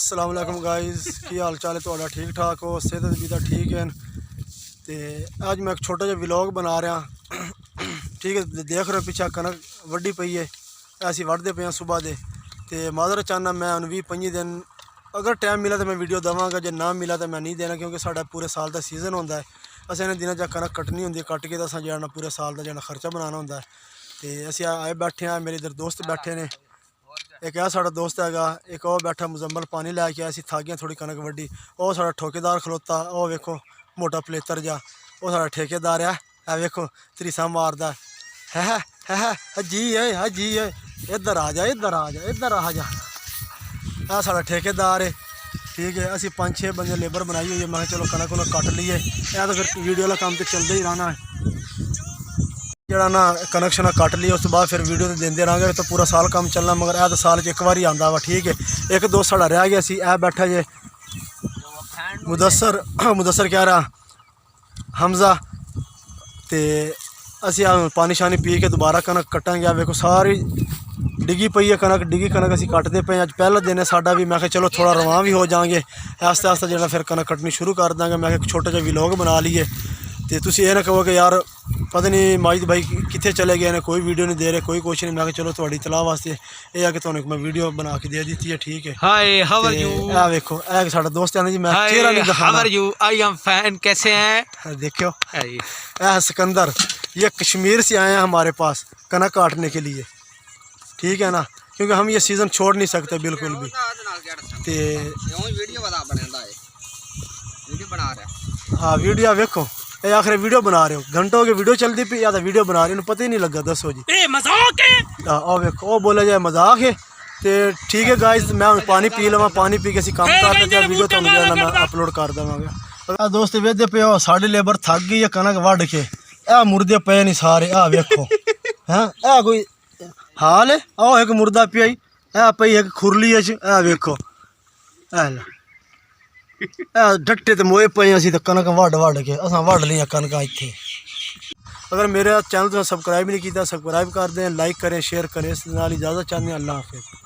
अस्सलाम वालेकुम गाइस, की हाल चाल है तुहाडा? ठीक ठाक हो? सेहत भी तो ठीक है। तो अज मैं एक छोटा जिहा व्लॉग बना रहा ठीक है। देख रहे हो पिछा कनक वड्डी पई है, असीं वढ़दे पे सुबह दे। तो माजर चाहना मैं हुण 20-25 दिन अगर टाइम मिला तो मैं वीडियो देवांगा, जे ना मिला तो मैं नहीं देना, क्योंकि साडा पूरे साल का सीजन होंदा है। असें इन्हां दिनां च कनक कट्टनी होंदी है, कट्ट के तो असां जेह्ड़ा पूरे साल का जेह्ड़ा खर्चा बनाना होंदा है। तो असीं आए बैठे हैं, मेरे इधर दोस्त बैठे ने, एक आ साड़ा दोस्त हैगा, एक और बैठा मुजम्मल पानी लैके आया। थक गए थोड़ी कनक वड्डी। और साड़ा ठेकेदार खलोता, और वेखो मोटा पलेतर जा, वो साड़ा ठेकेदार है वेखो तरीसा मारदा है जी है जी है। इधर आ जा, इधर आ जा, इधर आ जा। आ साड़ा ठेकेदार है, ठीक है। असी 5-6 बंदे लेबर बनाई हुई है। मैं चलो कनक उन्हें कट लीए, तो फिर वीडियो वाला काम तो चलता ही रहना है। जरा ना कनक शनक कट ली, उस बाद फिर वीडियो तो देंदे रहेंगे, तो पूरा साल काम चलना। मगर यह तो साल एक बार ही आता वा, ठीक है। एक दोस्त साड़ा रह गया सी, ए बैठा जे मुदस्सर कह रहा हमजा। तो असी पानी शानी पी के दोबारा कनक कट्टांगे। वेखो सारी डिगी पई है कनक, डिगी कनक असी कटते पे। अज पहला दिन है साडा भी, मैं चलो थोड़ा रवां भी हो जाएंगे। आस्ते आस्ते जो फिर कनक कटनी शुरू कर देंगे। मैं एक छोटा जिहा व्लॉग बना लीए। तो तुसीं ये ना कहो कि यार पता नहीं माजिद भाई कितने चले गए ने, कोई वीडियो नहीं दे रहे, कोई कुछ नहीं। मैं चलो थोड़ी तलाह वास्ते ये है कि तुहानू मैं वीडियो बना के दे दी है, ठीक है। Hi how are you? ए वेखो ए साडा दोस्त आंदा जी, मैं चेहरा नहीं दिखाना। How are you? I am fan. कैसे हैं? देखियो ए सिकंदर, ये कश्मीर से आए हैं हमारे पास कनक काटने के लिए, ठीक है ना, क्योंकि हम ये सीज़न छोड़ नहीं सकते बिल्कुल भी। हाँ वीडियो वेखो, ये आखिर वीडियो बना रहे हो, घंटों की वीडियो चलती पी, या तो वीडियो बना रहे हो, पता ही नहीं लगा। दसो जी मजाक है? ओ वेखो वो बोला जाए मजाक है। तो ठीक है गाइस, मैं पानी पी लवा, पानी पी के असीं काम कर लेते हैं। वीडियो तो मैं अपलोड कर देवांगा। दोस्त वेदे पे हो, साड़ी लेबर थक गई है कनक वढ़ के। ए मुर्दे पे नहीं सारे, आ वेखो हैं, ए कोई हाल है? आओ एक मुर्दा पिया, ए पई एक खुरली है, वेखो डट्टे तो मोए पे असीं तो कनक वढ़ के असां वढ़ लिया कनक इत्थे। अगर मेरे चैनल तो सब्सक्राइब नहीं किया, सब्सक्राइब कर दें, लाइक करें, शेयर करें। इस नाल इजाज़त चाहते हैं। अल्लाह हाफिज़।